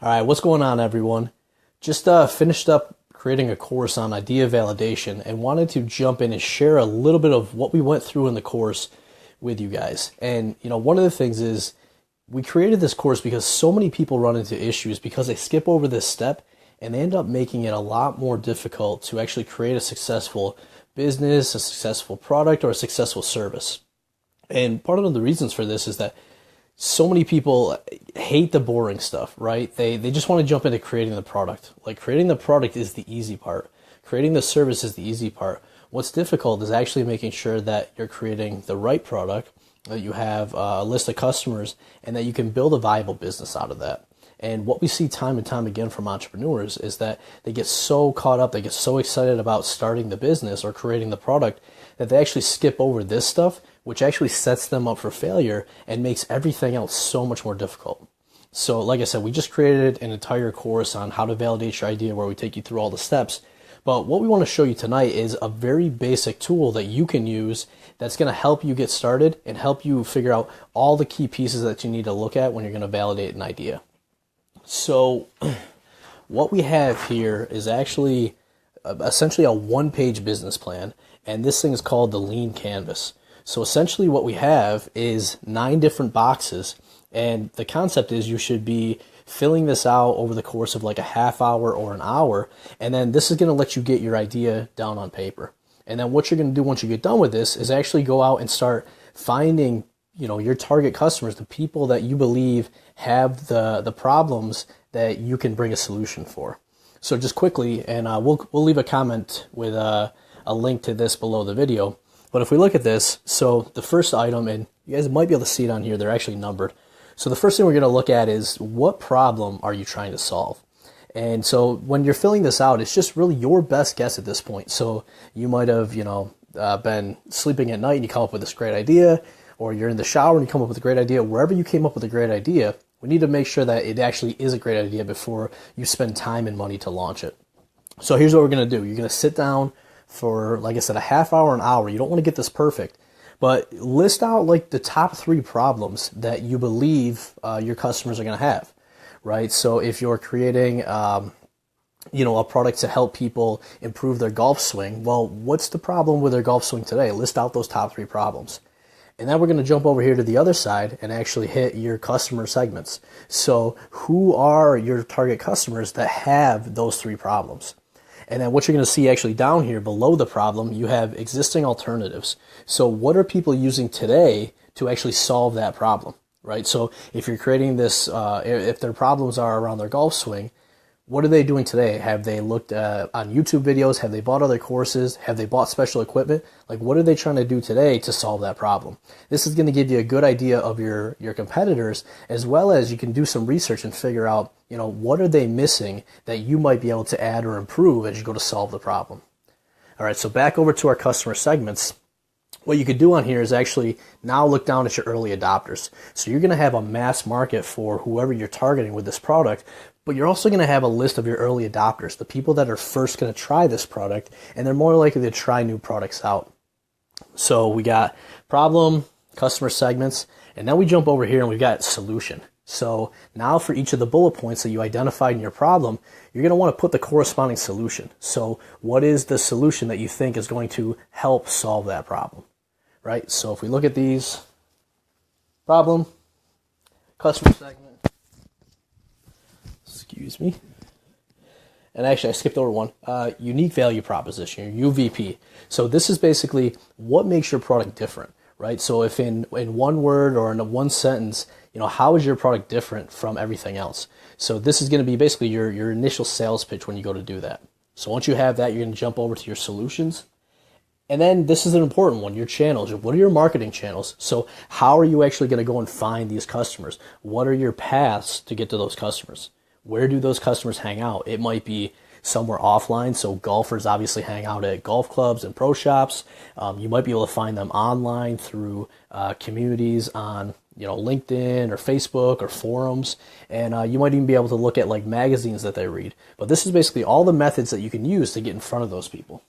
All right, what's going on, everyone? Just finished up creating a course on idea validation and wanted to jump in and share a little bit of what we went through in the course with you guys. And, one of the things is we created this course because so many people run into issues because they skip over this step and they end up making it a lot more difficult to actually create a successful business, a successful product, or a successful service. And part of the reasons for this is that so many people hate the boring stuff, right? They just want to jump into creating the product. Like, creating the product is the easy part. Creating the service is the easy part. What's difficult is actually making sure that you're creating the right product, that you have a list of customers, and that you can build a viable business out of that. And what we see time and time again from entrepreneurs is that they get so caught up, they get so excited about starting the business or creating the product that they actually skip over this stuff, which actually sets them up for failure and makes everything else so much more difficult. So like I said, we just created an entire course on how to validate your idea where we take you through all the steps. But what we want to show you tonight is a very basic tool that you can use that's going to help you get started and help you figure out all the key pieces that you need to look at when you're going to validate an idea. So what we have here is actually essentially a one-page business plan, and this thing is called the Lean Canvas. So essentially what we have is 9 different boxes, and the concept is you should be filling this out over the course of like a half hour or an hour, and then this is going to let you get your idea down on paper. And then what you're going to do once you get done with this is actually go out and start finding your target customers, the people that you believe have the problems that you can bring a solution for. So just quickly, and we'll leave a comment with a link to this below the video. But if we look at this, so the first item, and you guys might be able to see it on here, they're actually numbered. So the first thing we're going to look at is, what problem are you trying to solve? And so when you're filling this out, it's just really your best guess at this point. So you might have, been sleeping at night and you come up with this great idea, or you're in the shower and you come up with a great idea. Wherever you came up with a great idea, we need to make sure that it actually is a great idea before you spend time and money to launch it. So here's what we're going to do. You're going to sit down for, like I said, a half hour, an hour. You don't want to get this perfect, but list out like the top 3 problems that you believe your customers are going to have, right? So if you're creating, a product to help people improve their golf swing, well, what's the problem with their golf swing today? List out those top 3 problems. And then we're going to jump over here to the other side and actually hit your customer segments. So who are your target customers that have those 3 problems? And then what you're going to see actually down here below the problem, you have existing alternatives. So what are people using today to actually solve that problem, right? So if you're creating this, if their problems are around their golf swing, what are they doing today? Have they looked on YouTube videos? Have they bought other courses? Have they bought special equipment? Like, what are they trying to do today to solve that problem? This is going to give you a good idea of your competitors, as well as you can do some research and figure out, what are they missing that you might be able to add or improve as you go to solve the problem. All right, so back over to our customer segments. What you could do on here is actually now look down at your early adopters. So you're going to have a mass market for whoever you're targeting with this product, but you're also going to have a list of your early adopters, the people that are first going to try this product, and they're more likely to try new products out. So we got problem, customer segments, and now we jump over here and we've got solution. So now for each of the bullet points that you identified in your problem, you're going to want to put the corresponding solution. So what is the solution that you think is going to help solve that problem, right? So if we look at these, problem, customer segment, excuse me, and actually I skipped over one, unique value proposition, your UVP. So this is basically what makes your product different, right? So if in one word or in one sentence, how is your product different from everything else? So this is going to be basically your initial sales pitch when you go to do that. So once you have that, you're going to jump over to your solutions. And then this is an important one, your channels. What are your marketing channels? So how are you actually going to go and find these customers? What are your paths to get to those customers? Where do those customers hang out? It might be somewhere offline. So golfers obviously hang out at golf clubs and pro shops. You might be able to find them online through communities on LinkedIn or Facebook or forums, and you might even be able to look at like magazines that they read. But this is basically all the methods that you can use to get in front of those people.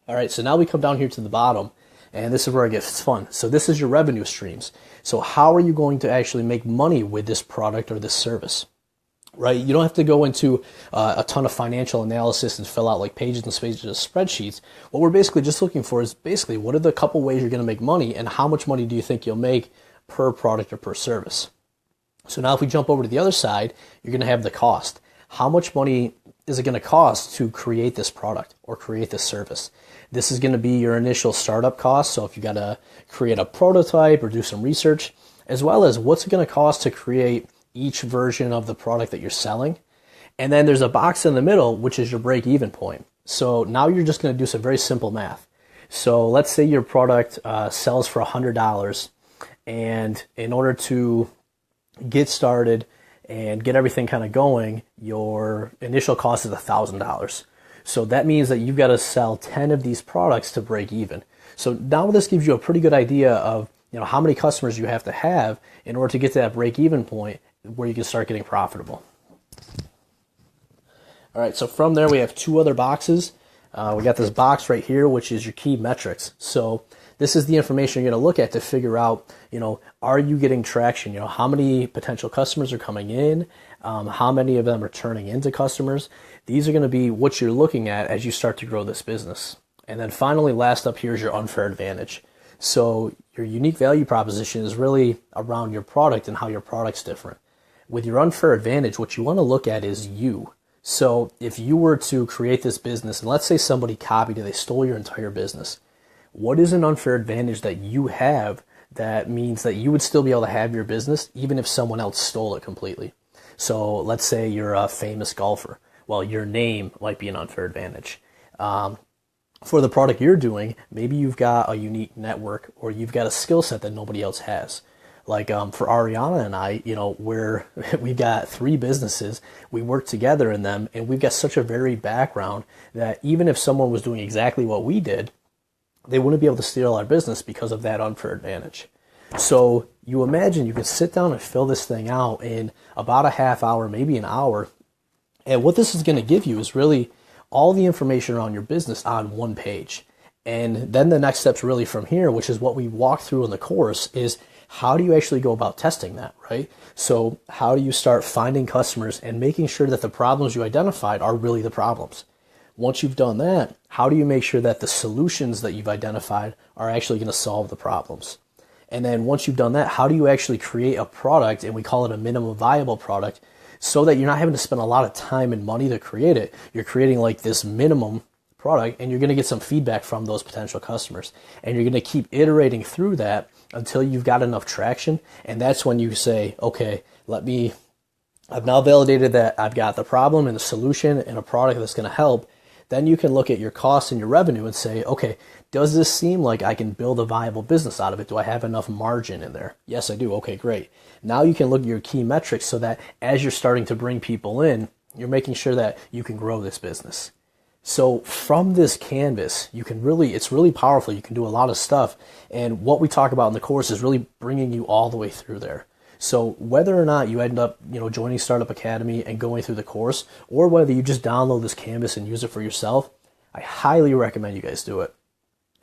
All right, so now we come down here to the bottom, and this is where it gets fun. So this is your revenue streams. So how are you going to actually make money with this product or this service? right? You don't have to go into a ton of financial analysis and fill out like pages and pages of spreadsheets. What we're basically just looking for is basically what are the couple ways you're going to make money and how much money do you think you'll make per product or per service. So now if we jump over to the other side, you're going to have the cost. How much money is it going to cost to create this product or create this service? This is going to be your initial startup cost. So if you got to create a prototype or do some research, as well as what's it going to cost to create each version of the product that you're selling. And then there's a box in the middle, which is your break-even point. So now you're just going to do some very simple math. So let's say your product sells for $100, and in order to get started and get everything kind of going, your initial cost is $1,000. So that means that you've got to sell 10 of these products to break even. So now this gives you a pretty good idea of how many customers you have to have in order to get to that break-even point where you can start getting profitable. All right, so from there we have two other boxes. We got this box right here, which is your key metrics. So this is the information you're going to look at to figure out, are you getting traction? How many potential customers are coming in? How many of them are turning into customers? These are going to be what you're looking at as you start to grow this business. And then finally, last up here is your unfair advantage. So your unique value proposition is really around your product and how your product's different. With your unfair advantage, what you want to look at is you. So if you were to create this business, and let's say somebody copied it, they stole your entire business, what is an unfair advantage that you have that means that you would still be able to have your business even if someone else stole it completely? So let's say you're a famous golfer. Well, your name might be an unfair advantage. For the product you're doing, maybe you've got a unique network or you've got a skill set that nobody else has. Like for Ariana and I, we've got 3 businesses, we work together in them, and we've got such a varied background that even if someone was doing exactly what we did, they wouldn't be able to steal our business because of that unfair advantage. So you imagine you can sit down and fill this thing out in about a half hour, maybe an hour, and what this is going to give you is really all the information around your business on one page. And then the next steps really from here, which is what we walk through in the course, is how do you actually go about testing that, right? So how do you start finding customers and making sure that the problems you identified are really the problems? Once you've done that, how do you make sure that the solutions that you've identified are actually going to solve the problems? And then once you've done that, how do you actually create a product, and we call it a minimum viable product, so that you're not having to spend a lot of time and money to create it. You're creating like this minimum product, and you're going to get some feedback from those potential customers. And you're going to keep iterating through that until you've got enough traction. And that's when you say, okay, I've now validated that I've got the problem and the solution and a product that's going to help. Then you can look at your costs and your revenue and say, okay, does this seem like I can build a viable business out of it? Do I have enough margin in there? Yes, I do. Okay, great. Now you can look at your key metrics so that as you're starting to bring people in, you're making sure that you can grow this business. So from this canvas, it's really powerful. You can do a lot of stuff. And what we talk about in the course is really bringing you all the way through there. So whether or not you end up, joining Startup Academy and going through the course, or whether you just download this canvas and use it for yourself, I highly recommend you guys do it.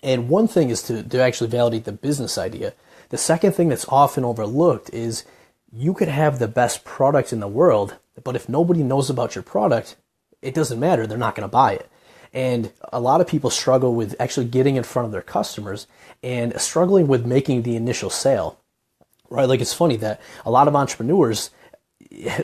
And one thing is to actually validate the business idea. The second thing that's often overlooked is you could have the best product in the world, but if nobody knows about your product, it doesn't matter. They're not going to buy it. And a lot of people struggle with actually getting in front of their customers and struggling with making the initial sale. Right? Like, it's funny that a lot of entrepreneurs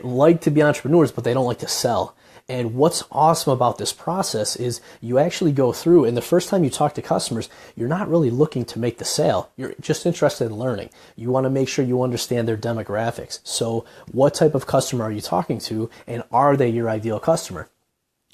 like to be entrepreneurs, but they don't like to sell. And what's awesome about this process is you actually go through, and the first time you talk to customers, you're not really looking to make the sale. You're just interested in learning. You want to make sure you understand their demographics. So what type of customer are you talking to, and are they your ideal customer?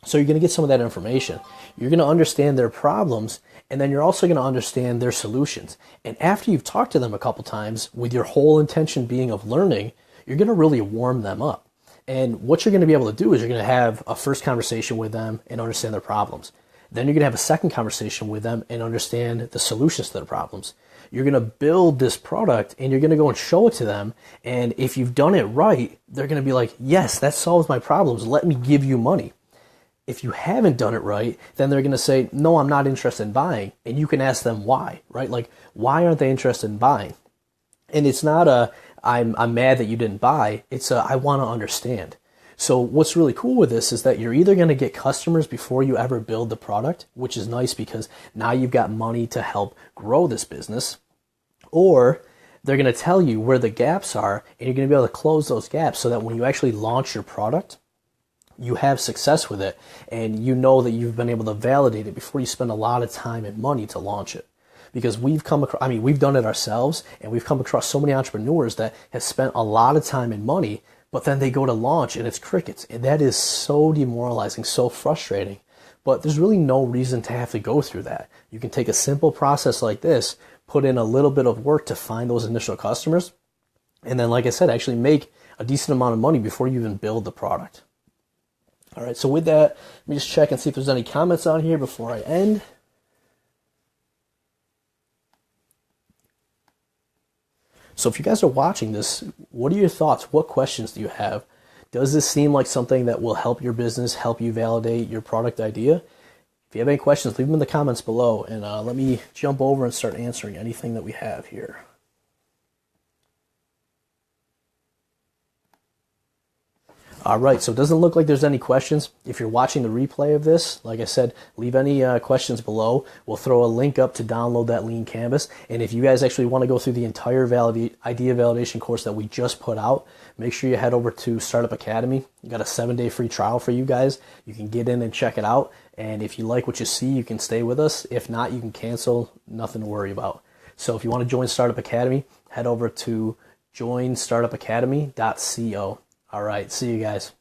So you're going to get some of that information. You're going to understand their problems, and then you're also going to understand their solutions. And after you've talked to them a couple times with your whole intention being of learning, you're going to really warm them up. And what you're going to be able to do is you're going to have a first conversation with them and understand their problems. Then you're going to have a second conversation with them and understand the solutions to their problems. You're going to build this product and you're going to go and show it to them. And if you've done it right, they're going to be like, yes, that solves my problems. Let me give you money. If you haven't done it right, then they're going to say, no, I'm not interested in buying. And you can ask them why, right? Like, why aren't they interested in buying? And it's not I'm mad that you didn't buy. It's I want to understand. So what's really cool with this is that you're either going to get customers before you ever build the product, which is nice because now you've got money to help grow this business, or they're going to tell you where the gaps are and you're going to be able to close those gaps so that when you actually launch your product, you have success with it and you know that you've been able to validate it before you spend a lot of time and money to launch it. Because we've come across, we've done it ourselves, and we've come across so many entrepreneurs that have spent a lot of time and money, but then they go to launch and it's crickets. And that is so demoralizing, so frustrating. But there's really no reason to have to go through that. You can take a simple process like this, put in a little bit of work to find those initial customers, and then, like I said, actually make a decent amount of money before you even build the product. All right, so with that, let me just check and see if there's any comments on here before I end. So if you guys are watching this, what are your thoughts? What questions do you have? Does this seem like something that will help your business, help you validate your product idea? If you have any questions, leave them in the comments below, and let me jump over and start answering anything that we have here. All right, so it doesn't look like there's any questions. If you're watching the replay of this, like I said, leave any questions below. We'll throw a link up to download that Lean Canvas. And if you guys actually want to go through the entire idea validation course that we just put out, make sure you head over to Startup Academy. We got a 7-day free trial for you guys. You can get in and check it out. And if you like what you see, you can stay with us. If not, you can cancel. Nothing to worry about. So if you want to join Startup Academy, head over to joinstartupacademy.co. All right, see you guys.